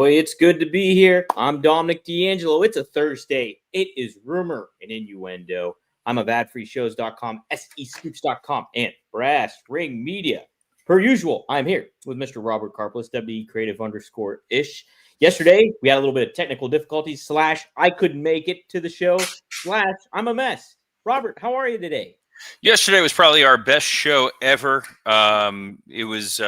Boy, it's good to be here. I'm Dominic D'Angelo. It's a Thursday. It is Rumor and Innuendo. I'm of adfreeshows.com, SEScoops.com, and Brass Ring Media. Per usual, I'm here with Mr. Robert Karplis, WE Creative _ish. Yesterday, we had a little bit of technical difficulties, / I couldn't make it to the show, / I'm a mess. Robert, how are you today? Yesterday was probably our best show ever. It was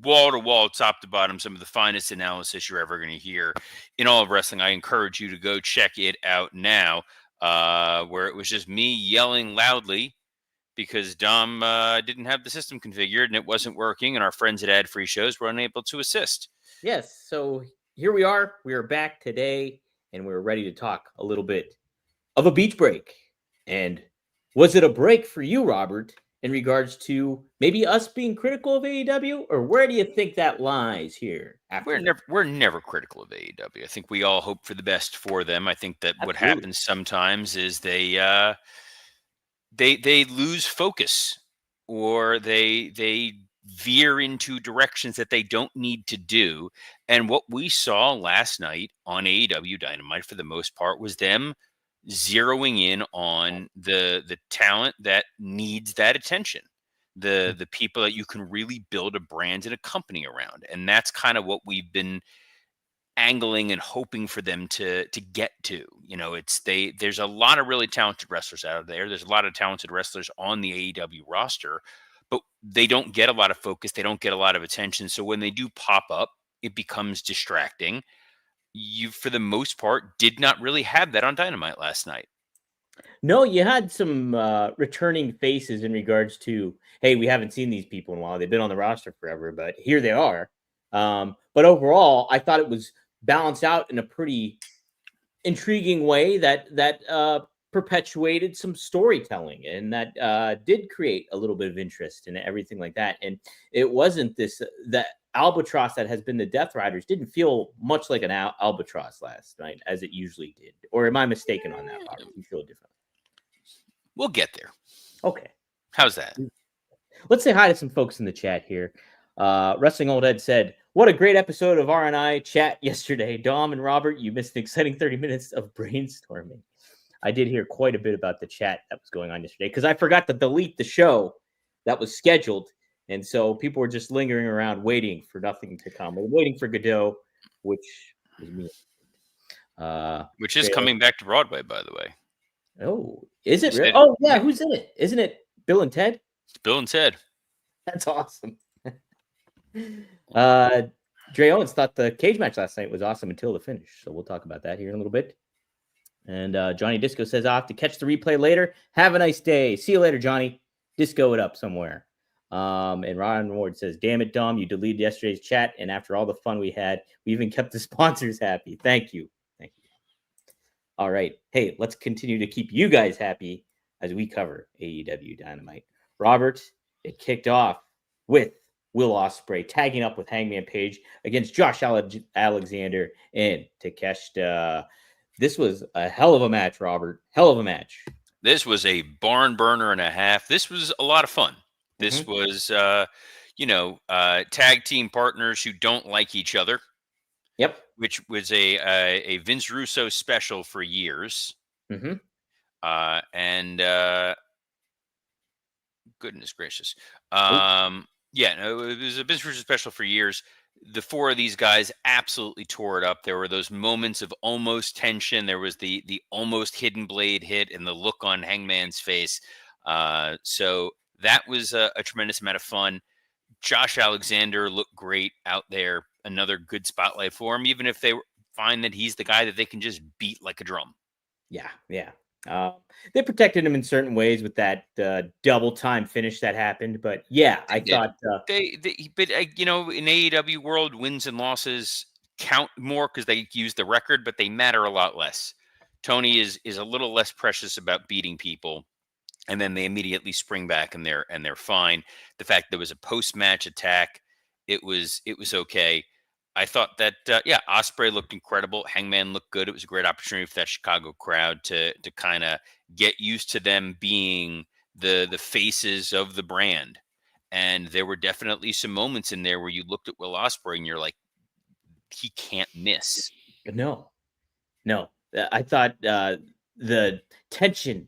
wall to wall, top to bottom, some of the finest analysis you're ever going to hear in all of wrestling. I encourage you to go check it out now, where it was just me yelling loudly because Dom didn't have the system configured and it wasn't working, and our friends at Ad Free Shows were unable to assist. Yes, so here we are. We are back today, and we're ready to talk a little bit of a beach break. And was it a break for you, Robert, in regards to maybe us being critical of AEW, or where do you think that lies here? We're never critical of AEW. I think we all hope for the best for them. I think that Absolutely. What happens sometimes is they lose focus, or they veer into directions that they don't need to do. And what we saw last night on AEW Dynamite, for the most part, was them zeroing in on the talent that needs that attention, the people that you can really build a brand and a company around. And that's kind of what we've been angling and hoping for them to get to. You know, there's a lot of really talented wrestlers out there. There's a lot of talented wrestlers on the AEW roster, but they don't get a lot of focus. They don't get a lot of attention. So when they do pop up, it becomes distracting. You, for the most part, did not really have that on Dynamite last night. No, you had some returning faces in regards to, hey, we haven't seen these people in a while. They've been on the roster forever, but here they are. But overall, I thought it was balanced out in a pretty intriguing way that perpetuated some storytelling, and that did create a little bit of interest and everything like that. And it wasn't that albatross that has been the Death Riders didn't feel much like an albatross last night as it usually did. Or am I mistaken on that, Robert? You feel different? We'll get there. Okay. How's that? Let's say hi to some folks in the chat here. Wrestling Old Ed said, "What a great episode of R&I chat yesterday. Dom and Robert, you missed an exciting 30 minutes of brainstorming." I did hear quite a bit about the chat that was going on yesterday because I forgot to delete the show that was scheduled. And so people were just lingering around waiting for nothing to come. We're waiting for Godot, which was me. Which is coming back to Broadway, by the way. Oh, is it really? Oh, yeah. Who's in it? Isn't it Bill and Ted? It's Bill and Ted. That's awesome. Dre Owens thought the cage match last night was awesome until the finish. So we'll talk about that here in a little bit. And Johnny Disco says, "I'll have to catch the replay later. Have a nice day. See you later, Johnny. Disco it up somewhere." And Ron Ward says, "Damn it, Dom, you deleted yesterday's chat. And after all the fun we had, we even kept the sponsors happy. Thank you." Thank you. All right. Hey, let's continue to keep you guys happy as we cover AEW Dynamite. Robert, it kicked off with Will Ospreay tagging up with Hangman Page against Josh Alexander and Takeshita. This was a hell of a match, Robert. Hell of a match. This was a barn burner and a half. This was a lot of fun. This was, tag team partners who don't like each other. Yep. Which was a Vince Russo special for years. Mm-hmm. Goodness gracious. It was a Vince Russo special for years. The four of these guys absolutely tore it up. There were those moments of almost tension. There was the almost hidden blade hit and the look on Hangman's face. So that was a tremendous amount of fun. Josh Alexander looked great out there. Another good spotlight for him, even if they find that he's the guy that they can just beat like a drum. Yeah. They protected him in certain ways with that double time finish that happened. But yeah, I thought in AEW world, wins and losses count more because they use the record, but they matter a lot less. Tony is a little less precious about beating people, and then they immediately spring back and they're fine. The fact there was a post-match attack, it was okay. I thought that Ospreay looked incredible. Hangman looked good. It was a great opportunity for that Chicago crowd to kind of get used to them being the faces of the brand. And there were definitely some moments in there where you looked at Will Ospreay and you're like, he can't miss. No, no. I thought the tension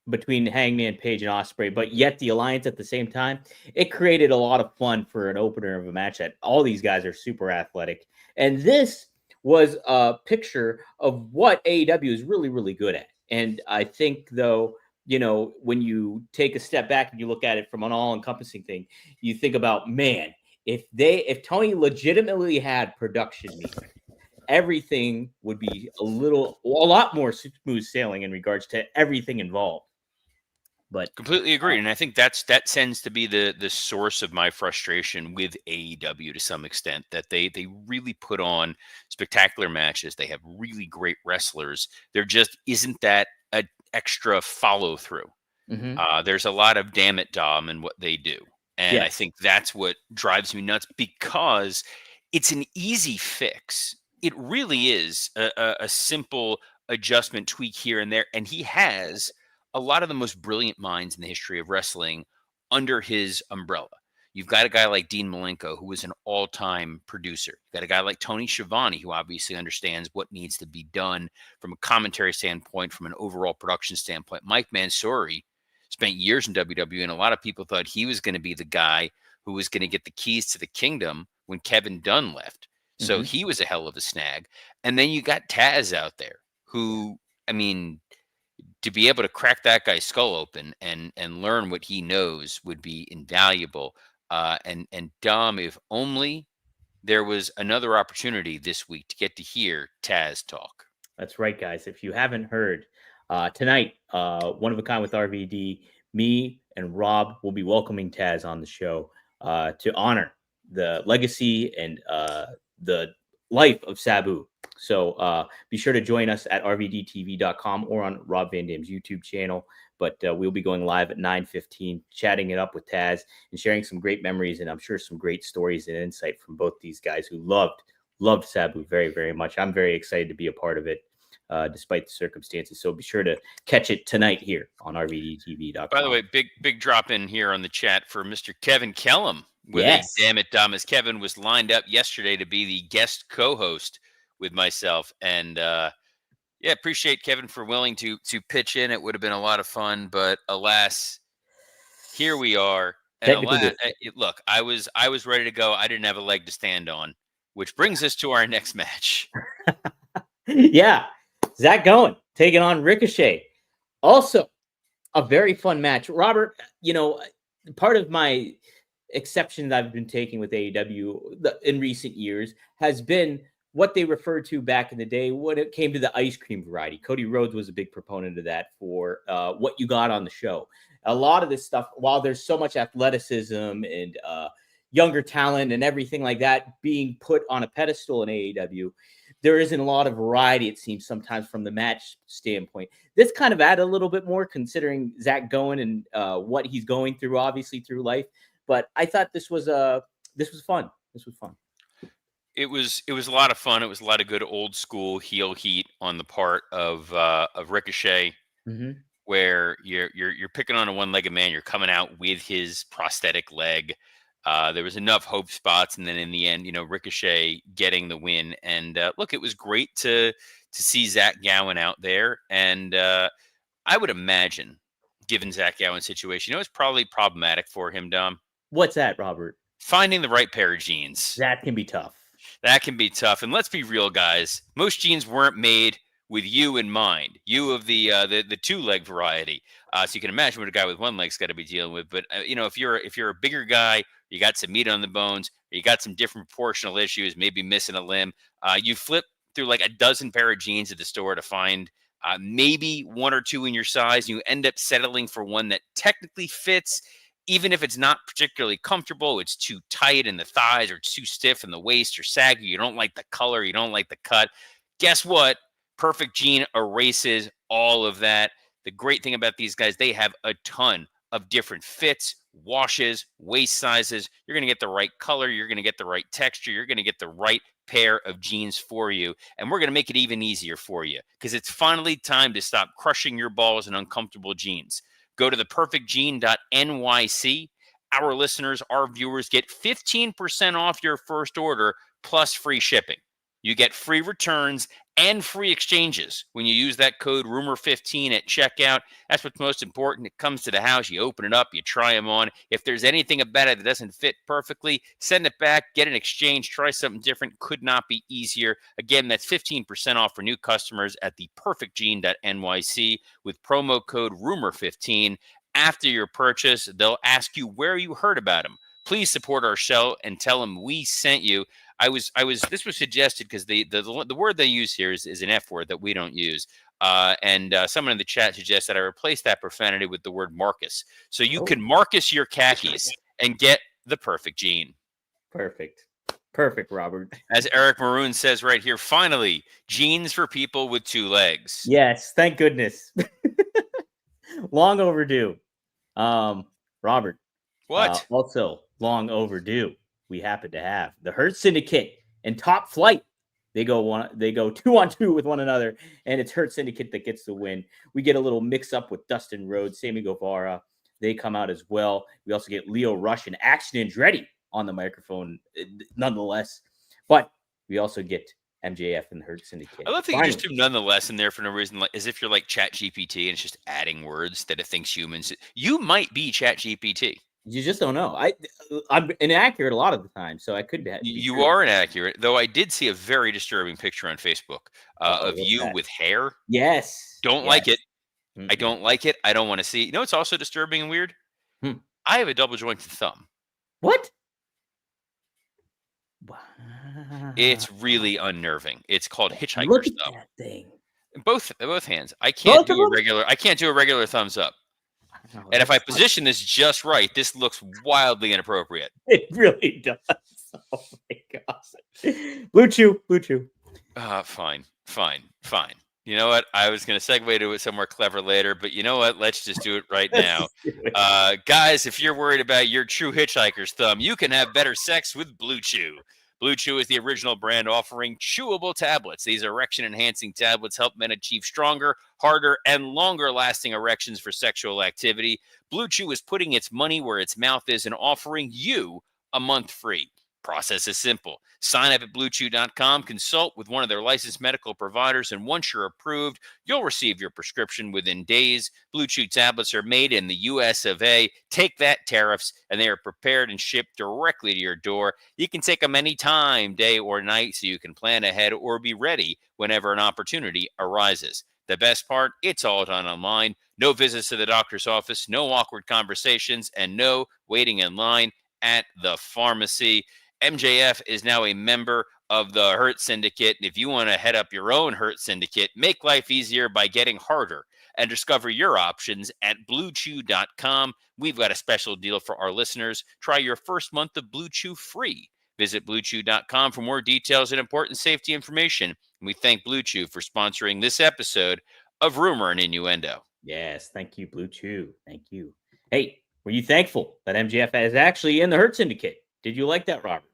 between Hangman Page and Osprey, but yet the alliance at the same time, it created a lot of fun for an opener of a match that all these guys are super athletic. And this was a picture of what AEW is really, really good at. And I think, though, when you take a step back and you look at it from an all-encompassing thing, you think about, man, if Tony legitimately had production meetings, everything would be a lot more smooth sailing in regards to everything involved. But Completely agree, and I think that tends to be the source of my frustration with AEW to some extent. That they really put on spectacular matches. They have really great wrestlers. There just isn't that a extra follow through. There's a lot of damn it, Dom, in what they do, and I yes, think that's what drives me nuts because it's an easy fix. It really is a simple adjustment, tweak here and there, and he has a lot of the most brilliant minds in the history of wrestling under his umbrella. You've got a guy like Dean Malenko, who is an all-time producer. You've got a guy like Tony Schiavone, who obviously understands what needs to be done from a commentary standpoint, from an overall production standpoint. Mike Mansouri spent years in WWE, and a lot of people thought he was going to be the guy who was going to get the keys to the kingdom when Kevin Dunn left. So he was a hell of a snag. And then you got Taz out there who, I mean, to be able to crack that guy's skull open and learn what he knows would be invaluable. And Dom, if only there was another opportunity this week to get to hear Taz talk. that's right, guys. If you haven't heard, tonight, One of a Kind with RVD, me and Rob will be welcoming Taz on the show to honor the legacy and the life of Sabu. So be sure to join us at rvdtv.com or on Rob Van Dam's YouTube channel. But we'll be going live at 9:15, chatting it up with Taz and sharing some great memories and I'm sure some great stories and insight from both these guys who loved Sabu very, very much. I'm very excited to be a part of it, despite the circumstances. So be sure to catch it tonight here on rvdtv.com. By the way, big drop in here on the chat for Mr. Kevin Kellum with yes. a damn it, Dom, as Kevin was lined up yesterday to be the guest co-host with myself. And yeah, appreciate Kevin for willing to pitch in. It would have been a lot of fun, but alas, here we are. And alas, look, I was ready to go. I didn't have a leg to stand on, which brings us to our next match. Yeah, Zach Gowen taking on Ricochet. Also, a very fun match. Robert, part of my exception that I've been taking with AEW in recent years has been what they referred to back in the day when it came to the ice cream variety. Cody Rhodes was a big proponent of that for what you got on the show. A lot of this stuff, while there's so much athleticism and younger talent and everything like that being put on a pedestal in AEW, there isn't a lot of variety, it seems, sometimes from the match standpoint. This kind of added a little bit more considering Zach Gowen and what he's going through, obviously, through life. But I thought this was fun. This was fun. It was a lot of fun. It was a lot of good old school heel heat on the part of Ricochet, where you're picking on a one-legged man. You're coming out with his prosthetic leg. There was enough hope spots, and then in the end, Ricochet getting the win. And look, it was great to see Zach Gowen out there. And I would imagine, given Zach Gowen's situation, it's probably problematic for him, Dom. What's that, Robert? Finding the right pair of jeans. That can be tough. That can be tough. And let's be real, guys. Most jeans weren't made with you in mind. You of the two-leg variety. So you can imagine what a guy with one leg's got to be dealing with. But if you're a bigger guy, you got some meat on the bones, or you got some different proportional issues, maybe missing a limb. You flip through like a dozen pair of jeans at the store to find maybe one or two in your size. And you end up settling for one that technically fits. Even if it's not particularly comfortable, it's too tight in the thighs or too stiff in the waist or saggy. You don't like the color. You don't like the cut. Guess what? Perfect Jean erases all of that. The great thing about these guys, they have a ton of different fits, washes, waist sizes. You're going to get the right color. You're going to get the right texture. You're going to get the right pair of jeans for you. And we're going to make it even easier for you because it's finally time to stop crushing your balls in uncomfortable jeans. Go to theperfectjean.nyc. Our listeners, our viewers get 15% off your first order plus free shipping. You get free returns and free exchanges when you use that code Rumor15 at checkout. That's what's most important. It comes to the house. You open it up, you try them on. If there's anything about it that doesn't fit perfectly, send it back, get an exchange, try something different. Could not be easier. Again, that's 15% off for new customers at theperfectgene.nyc with promo code Rumor15. After your purchase, they'll ask you where you heard about them. Please support our show and tell them we sent you. This was suggested because the word they use here is an F word that we don't use. And someone in the chat suggests that I replace that profanity with the word Marcus. So you can Marcus your khakis and get the perfect gene. Perfect, Robert. As Eric Maroon says right here, finally, jeans for people with two legs. Yes, thank goodness. Long overdue. Robert. What? Also, long overdue. We happen to have the Hurt Syndicate and Top Flight. They go 2-on-2 with one another, and it's Hurt Syndicate that gets the win. We get a little mix up with Dustin Rhodes, Sammy Guevara. They come out as well. We also get Leo Rush and Action Andretti on the microphone, nonetheless. But we also get MJF and the Hurt Syndicate. I love that you just do nonetheless in there for no reason, like, as if you're like ChatGPT and it's just adding words that it thinks humans. You might be ChatGPT. You just don't know. I'm inaccurate a lot of the time, so I could be. You are inaccurate, though. I did see a very disturbing picture on Facebook of you with hair. Yes. Don't like it. Mm-hmm. I don't like it. I don't want to see. You know what's also disturbing and weird? I have a double jointed thumb. What? Wow. It's really unnerving. It's called hitchhiker's Look at thumb. That thing. Both hands. I can't do a regular thumbs up. And if I position this just right, this looks wildly inappropriate. It really does. Oh my gosh. Blue Chew. Fine. You know what? I was going to segue to it somewhere clever later, but you know what? Let's just do it right now. Guys, if you're worried about your true hitchhiker's thumb, you can have better sex with Blue Chew. Blue Chew is the original brand offering chewable tablets. These erection-enhancing tablets help men achieve stronger, harder, and longer-lasting erections for sexual activity. Blue Chew is putting its money where its mouth is and offering you a month free. Process is simple. Sign up at BlueChew.com, consult with one of their licensed medical providers, and once you're approved, you'll receive your prescription within days. Blue Chew tablets are made in the US of A. Take that, tariffs, and they are prepared and shipped directly to your door. You can take them anytime, day or night, so you can plan ahead or be ready whenever an opportunity arises. The best part, it's all done online. No visits to the doctor's office, no awkward conversations, and no waiting in line at the pharmacy. MJF is now a member of the Hurt Syndicate. And if you want to head up your own Hurt Syndicate, make life easier by getting harder and discover your options at BlueChew.com. We've got a special deal for our listeners. Try your first month of Blue Chew free. Visit BlueChew.com for more details and important safety information. And we thank Blue Chew for sponsoring this episode of Rumor and Innuendo. Yes, thank you, Blue Chew. Thank you. Hey, were you thankful that MJF is actually in the Hurt Syndicate? Did you like that, Robert?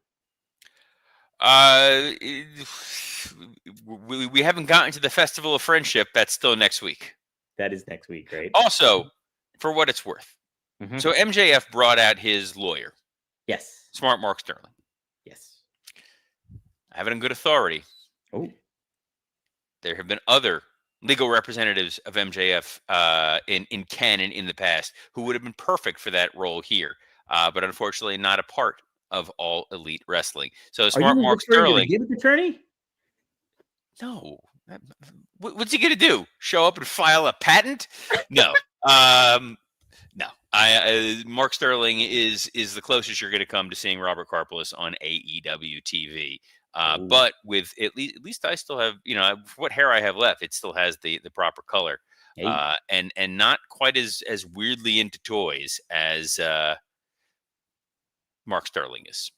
We haven't gotten to the Festival of Friendship. That's still next week. That is next week, right? Also, for what it's worth. Mm-hmm. So MJF brought out his lawyer. Yes. Smart Mark Sterling. Yes. I have it on good authority. Oh. There have been other legal representatives of MJF in canon in the past who would have been perfect for that role here. But unfortunately not a part of All Elite Wrestling. So Smart Mark Sterling. Give it attorney? No. What's he going to do? Show up and file a patent? No. No. Mark Sterling is the closest you're going to come to seeing Robert Karpelis on AEW TV. But with at least I still have, what hair I have left, it still has the proper color. Hey. And not quite as weirdly into toys as Mark Sterling is.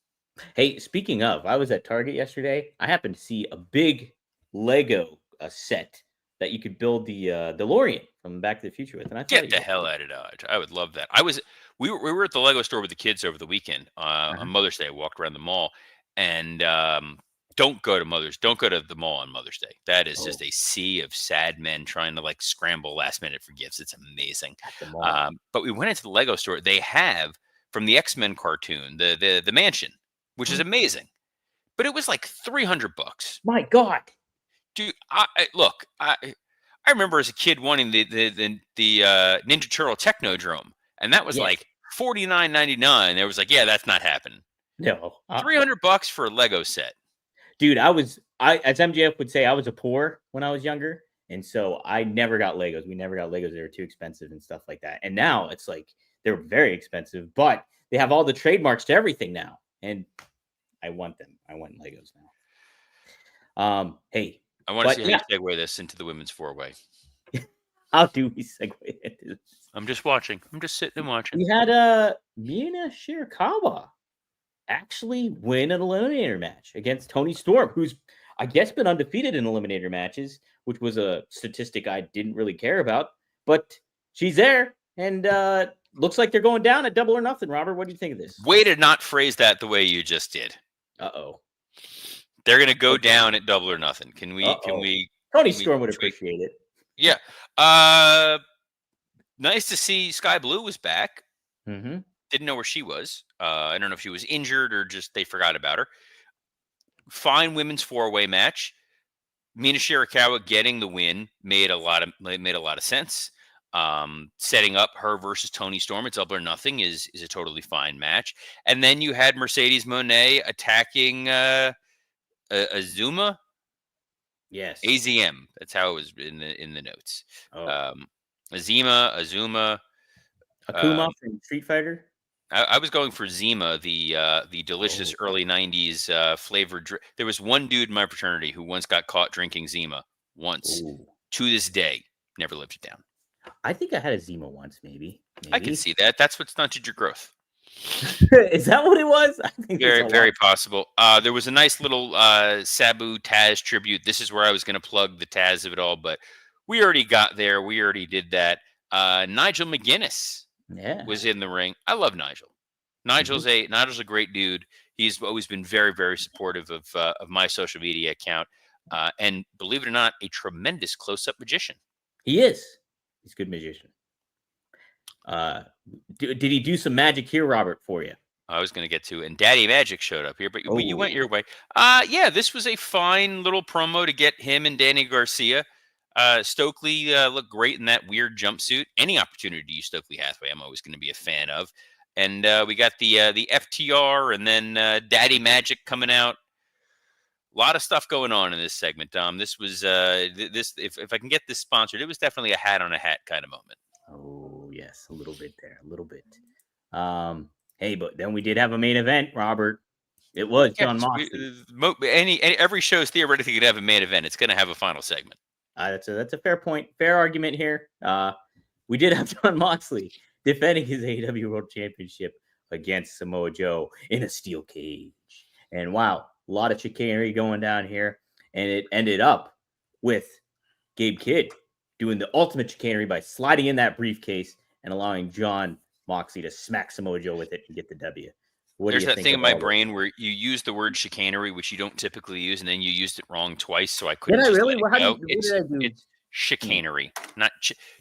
Hey, speaking of, I was at Target yesterday. I happened to see a big Lego set that you could build the DeLorean from Back to the Future with. And I get the hell out of Dodge. I would love that. We were at the Lego store with the kids over the weekend on Mother's Day. I walked around the mall, and don't go to the mall on Mother's Day. That is just a sea of sad men trying to scramble last minute for gifts. It's amazing. But we went into the Lego store. They have from the X-Men cartoon, the mansion, which is amazing. but it was like $300. My God. Dude, I remember as a kid wanting the Ninja Turtle Technodrome, and that was Yes. like $49.99. There was like, yeah, that's not happening. No. $300 for a Lego set. Dude, as MJF would say, I was a poor when I was younger. And so I never got Legos. We never got Legos. They were too expensive and stuff like that. And now it's like they're very expensive, but they have all the trademarks to everything now. And I want them. I want Legos now. Hey, I want to see how you segue this into the women's 4-way. How do we segue into this? I'm just watching. I'm just sitting and watching. We had Mina Shirakawa actually win an eliminator match against Toni Storm, who's I guess been undefeated in eliminator matches, which was a statistic I didn't really care about, but she's there, and looks like they're going down at Double or Nothing. Robert, what do you think of this? Way to not phrase that the way you just did. Uh-oh. They're going to go down at Double or Nothing. Can we? Toni Storm would appreciate it. Yeah. Nice to see Sky Blue was back. Mm-hmm. Didn't know where she was. I don't know if she was injured or just they forgot about her. Fine women's 4-way match. Mina Shirakawa getting the win made a lot of sense. Setting up her versus Toni Storm at Double or Nothing is a totally fine match. And then you had Mercedes Moné attacking Azuma. Yes. AZM. That's how it was in the notes. Oh. Azuma. Akuma from Street Fighter. I was going for Zima, the delicious early 90s flavored drink. There was one dude in my fraternity who once got caught drinking Zima once. Ooh. To this day, never lived it down. I think I had a Zima once, maybe. I can see that. That's what stunted your growth. Is that what it was? I think very possible. There was a nice little Sabu Taz tribute. This is where I was going to plug the Taz of it all, but we already got there. We already did that. Nigel McGuinness was in the ring. I love Nigel. Nigel's a great dude. He's always been very, very supportive of my social media account. And believe it or not, a tremendous close-up magician. He is. He's a good magician. Did he do some magic here, Robert, for you? I was going to get to it. And Daddy Magic showed up here, but you went your way. Yeah, this was a fine little promo to get him and Danny Garcia. Stokely looked great in that weird jumpsuit. Any opportunity to use Stokely Hathaway, I'm always going to be a fan of. And we got the FTR and then Daddy Magic coming out. A lot of stuff going on in this segment, Dom. This was if I can get this sponsored, it was definitely a hat on a hat kind of moment. Oh yes, a little bit there, a little bit. Hey, but then we did have a main event, Robert. It was Jon Moxley. Every show is theoretically going to have a main event. It's going to have a final segment. That's a fair point, fair argument here. We did have Jon Moxley defending his AEW World Championship against Samoa Joe in a steel cage. And wow, a lot of chicanery going down here. And it ended up with Gabe Kidd doing the ultimate chicanery by sliding in that briefcase and allowing Jon Moxley to smack Samoa Joe with it and get the W. There's that thing in my brain where you use the word chicanery, which you don't typically use, and then you used it wrong twice, so I couldn't. Did I really? It's chicanery, not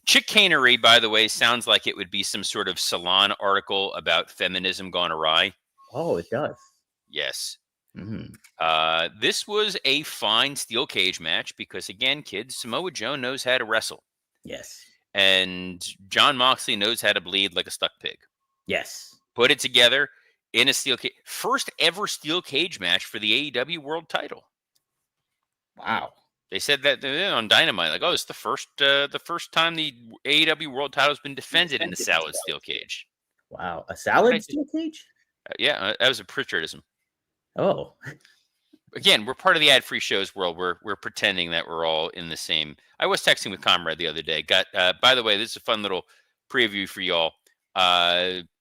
chicanery. By the way, sounds like it would be some sort of Salon article about feminism gone awry. Oh, it does. Yes. Mm-hmm. This was a fine steel cage match because, again, kids, Samoa Joe knows how to wrestle. Yes. And Jon Moxley knows how to bleed like a stuck pig. Yes. Put it together. In a steel cage, first ever steel cage match for the AEW World Title. Wow! They said that on Dynamite, like, "Oh, it's the first time the AEW World Title has been defended in a salad steel cage." Wow, a salad steel cage? Yeah, that was a Pritchardism. Oh, again, we're part of the ad-free shows world. We're pretending that we're all in the same. I was texting with Comrade the other day. By the way, this is a fun little preview for y'all.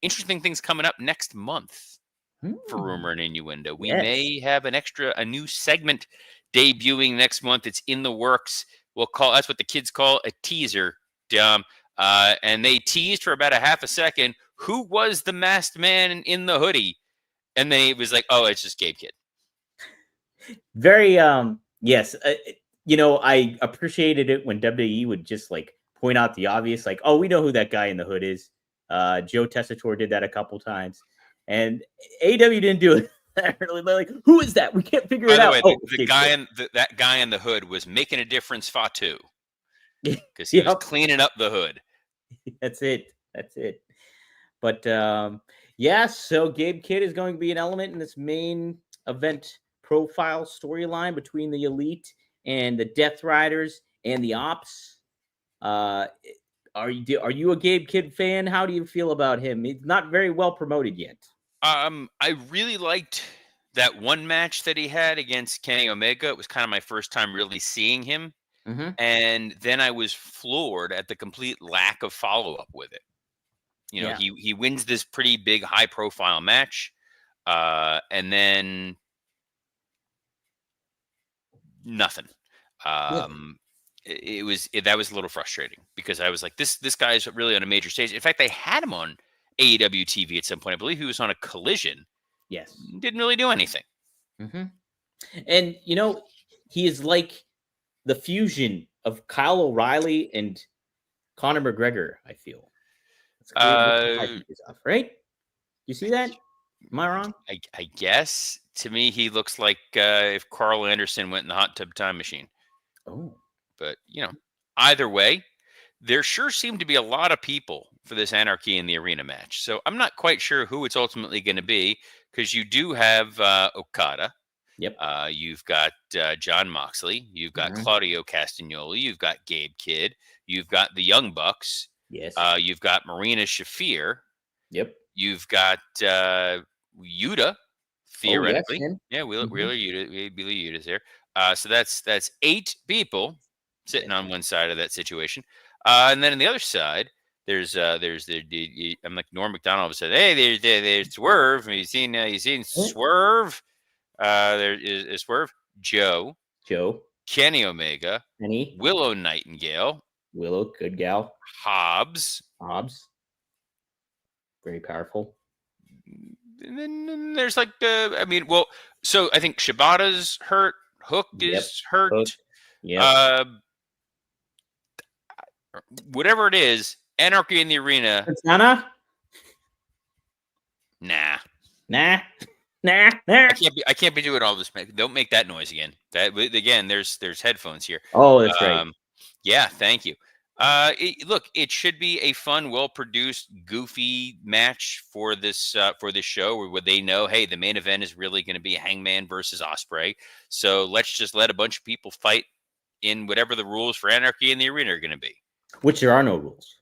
Interesting things coming up next month for Rumor and Innuendo. We may have a new segment debuting next month. It's in the works. That's what the kids call a teaser, Dom. And they teased for about a half a second who was the masked man in the hoodie, and then it was like, oh, it's just Gabe Kidd. Very yes. I appreciated it when WWE would just like point out the obvious, like, oh, we know who that guy in the hood is. Joe Tessitore did that a couple times, and AEW didn't do it They're like, who is that? We can't figure By it the out. way, Oh, the guy in that guy in the hood was making a difference, Fatu, because he was Yep, cleaning up the hood. that's it. That's it. But yeah, so Gabe Kidd is going to be an element in this main event profile storyline between the Elite and the Death Riders and the Ops. Uh, are you a Gabe Kidd fan? How do you feel about him? He's not very well promoted yet. I really liked that one match that he had against Kenny Omega. It was kind of my first time really seeing him. Mm-hmm. And then I was floored at the complete lack of follow-up with it. You know, Yeah. he wins this pretty big high-profile match, and then nothing. That was a little frustrating because I was like, this guy is really on a major stage. In fact, they had him on AEW TV at some point. I believe he was on a Collision. Yes. Didn't really do anything. Mm-hmm. And he is like the fusion of Kyle O'Reilly and Conor McGregor. I feel. Right? You see that? Am I wrong? I guess to me he looks like if Carl Anderson went in the hot tub time machine. Oh, But either way, there sure seem to be a lot of people for this Anarchy in the Arena match. So I'm not quite sure who it's ultimately going to be because you do have Okada. yep. You've got John Moxley. You've got Claudio Castagnoli. You've got Gabe Kidd. You've got the Young Bucks. Yes. You've got Marina Shafir. Yep. You've got Yuta, theoretically. Oh, yes, yeah, Wheeler Yuta. Billy Yuta's there. So that's 8 people sitting on one side of that situation. And then on the other side, there's I'm like Norm Macdonald said, hey, there's Swerve. You seen Swerve? There is Swerve, Joe, Kenny Omega, Willow Nightingale, good gal, Hobbs, very powerful. And then there's like so I think Shibata's hurt, Hook is hurt. Hook. Yep. Whatever it is, Anarchy in the Arena. Nah. I can't be doing all this. Don't make that noise again. That again. There's headphones here. Oh, that's right. Yeah, thank you. Look, it should be a fun, well-produced, goofy match for this show where they know, hey, the main event is really going to be Hangman versus Ospreay. So let's just let a bunch of people fight in whatever the rules for Anarchy in the Arena are going to be. Which there are no rules.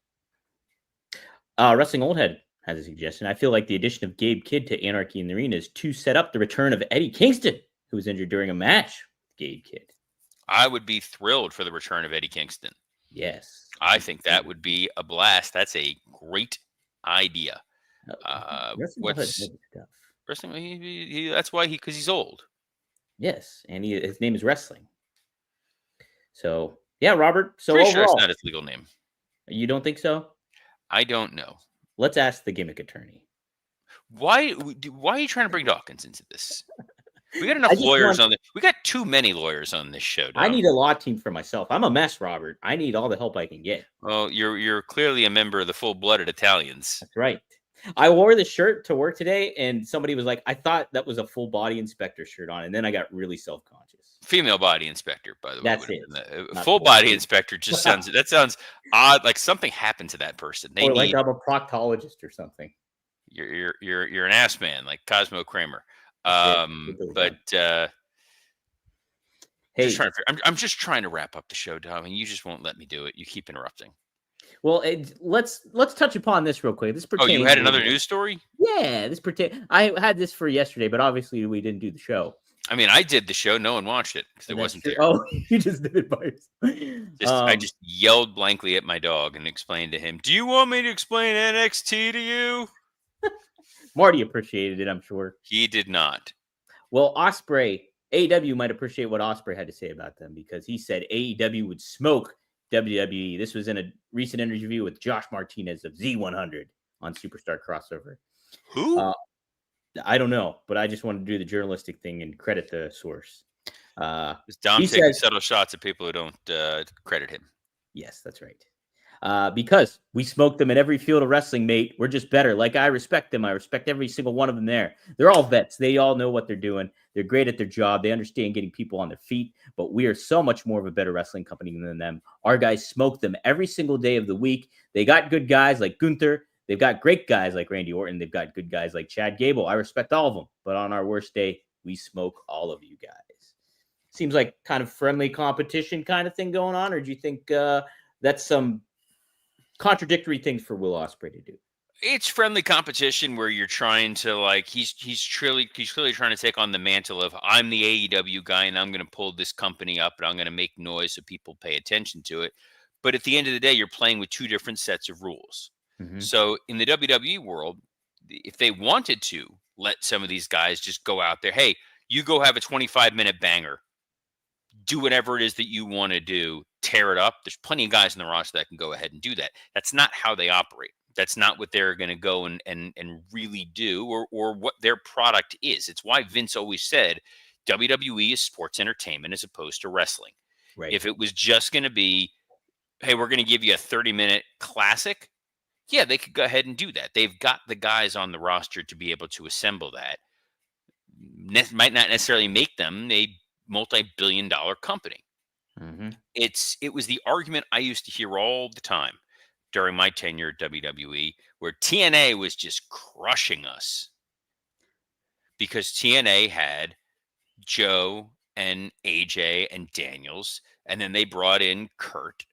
Wrestling Old Head has a suggestion. I feel like the addition of Gabe Kidd to Anarchy in the Arena is to set up the return of Eddie Kingston, who was injured during a match with Gabe Kidd. I would be thrilled for the return of Eddie Kingston. Yes. I think that would be a blast. That's a great idea. Wrestling? That's why because he's old. Yes, and his name is Wrestling. So yeah, Robert. So Pretty overall, sure it's not his legal name. You don't think so? I don't know. Let's ask the gimmick attorney. Why are you trying to bring Dawkins into this? We got enough lawyers on this. We got too many lawyers on this show. I need a law team for myself. I'm a mess, Robert. I need all the help I can get. Well, you're clearly a member of the full-blooded Italians. That's right. I wore the shirt to work today, and somebody was like, I thought that was a full body inspector shirt on, and then I got really self-conscious. Female body inspector, by the way. That's it. Full body inspector just sounds odd. Like something happened to that person. Or like I'm a proctologist or something. You're an ass man, like Cosmo Kramer. Hey, I'm just trying to wrap up the show, Dom, and you just won't let me do it. You keep interrupting. Well, let's touch upon this real quick. This pertains. Oh, you had another news story? Yeah, I had this for yesterday, but obviously we didn't do the show. I mean, I did the show. No one watched it because it wasn't there. Oh, you just did it by yourself. I just yelled blankly at my dog and explained to him, "Do you want me to explain NXT to you?" Marty appreciated it, I'm sure. He did not. Well, Ospreay, AEW might appreciate what Ospreay had to say about them because he said AEW would smoke WWE. This was in a recent interview with Josh Martinez of Z100 on Superstar Crossover. Who? I don't know, but I just wanted to do the journalistic thing and credit the source. Is Dom taking subtle shots at people who don't credit him? Yes, that's right. because we smoked them in every field of wrestling, mate. We're just better. Like, I respect them. I respect every single one of them there. They're all vets. They all know what they're doing. They're great at their job. They understand getting people on their feet, but we are so much more of a better wrestling company than them. Our guys smoke them every single day of the week. They got good guys like Gunther. They've got great guys like Randy Orton. They've got good guys like Chad Gable. I respect all of them, but on our worst day, we smoke all of you guys. Seems like kind of friendly competition kind of thing going on, or do you think that's some contradictory things for Will Ospreay to do? It's friendly competition where you're trying to, like, he's clearly trying to take on the mantle of, I'm the AEW guy and I'm going to pull this company up and I'm going to make noise so people pay attention to it. But at the end of the day, you're playing with two different sets of rules. Mm-hmm. So in the WWE world, if they wanted to let some of these guys just go out there, hey, you go have a 25-minute banger, do whatever it is that you want to do, tear it up. There's plenty of guys in the roster that can go ahead and do that. That's not how they operate. That's not what they're going to go and really do, or what their product is. It's why Vince always said WWE is sports entertainment as opposed to wrestling. Right. If it was just going to be, hey, we're going to give you a 30-minute classic, yeah, they could go ahead and do that. They've got the guys on the roster to be able to assemble that. Might not necessarily make them a multi-billion-dollar company. Mm-hmm. It was the argument I used to hear all the time during my tenure at WWE, where TNA was just crushing us because TNA had Joe and AJ and Daniels, and then they brought in Kurt,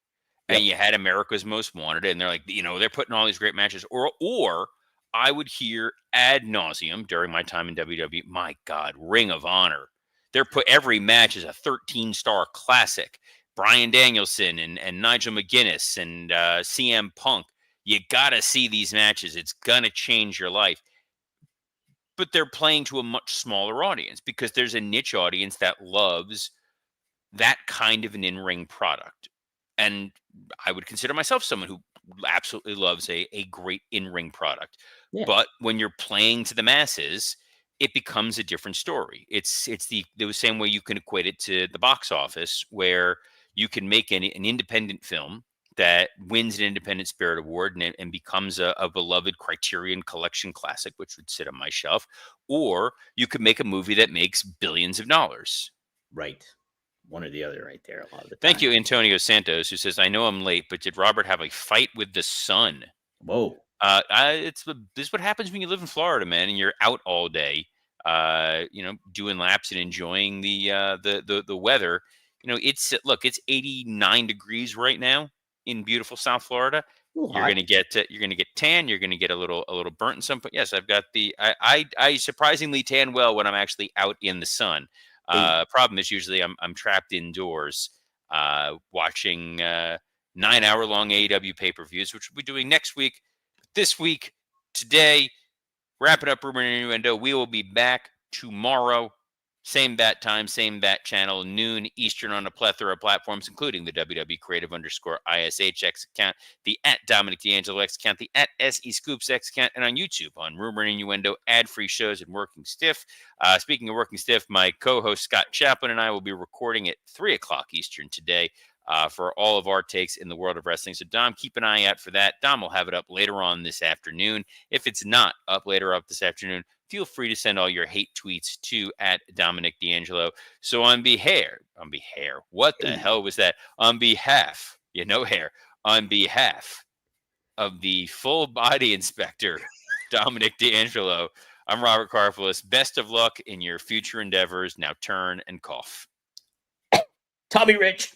and you had America's Most Wanted, and they're like, they're putting all these great matches. Or I would hear ad nauseum during my time in WWE, my God, Ring of Honor. Every match is a 13-star classic. Bryan Danielson and Nigel McGuinness and CM Punk. You got to see these matches. It's going to change your life. But they're playing to a much smaller audience because there's a niche audience that loves that kind of an in-ring product. And I would consider myself someone who absolutely loves a great in-ring product. Yeah. But when you're playing to the masses, it becomes a different story. It's the same way you can equate it to the box office, where you can make an independent film that wins an Independent Spirit Award and becomes a beloved Criterion Collection classic, which would sit on my shelf. Or you could make a movie that makes billions of dollars. Right. One or the other right there a lot of the time. Thank you, Antonio Santos, who says, I know I'm late, but did Robert have a fight with the sun? Whoa. This is what happens when you live in Florida, man, and you're out all day, doing laps and enjoying the weather. It's 89 degrees right now in beautiful South Florida. You're gonna get tan. You're gonna get a little burnt in some. But yes, I've got I surprisingly tan well when I'm actually out in the sun. Problem is usually I'm trapped indoors watching 9-hour-long AEW pay-per-views, which we'll be doing next week. This week, today, wrapping up Rumor and Innuendo. We will be back tomorrow. Same bat time, same bat channel, noon Eastern on a plethora of platforms, including the WWE Creative_ISHX account, the @Dominic D'Angelo X account, the @SE Scoops X account, and on YouTube on Rumor and Innuendo, ad-free shows and Working Stiff. Speaking of Working Stiff, my co-host Scott Chaplin and I will be recording at 3 o'clock Eastern today for all of our takes in the world of wrestling. So, Dom, keep an eye out for that. Dom will have it up later on this afternoon. If it's not up later this afternoon, feel free to send all your hate tweets to @Dominic D'Angelo. So on behalf, what the hell was that? On behalf of the full body inspector, Dominic D'Angelo, I'm Robert Karfelis. Best of luck in your future endeavors. Now turn and cough. Tommy Rich.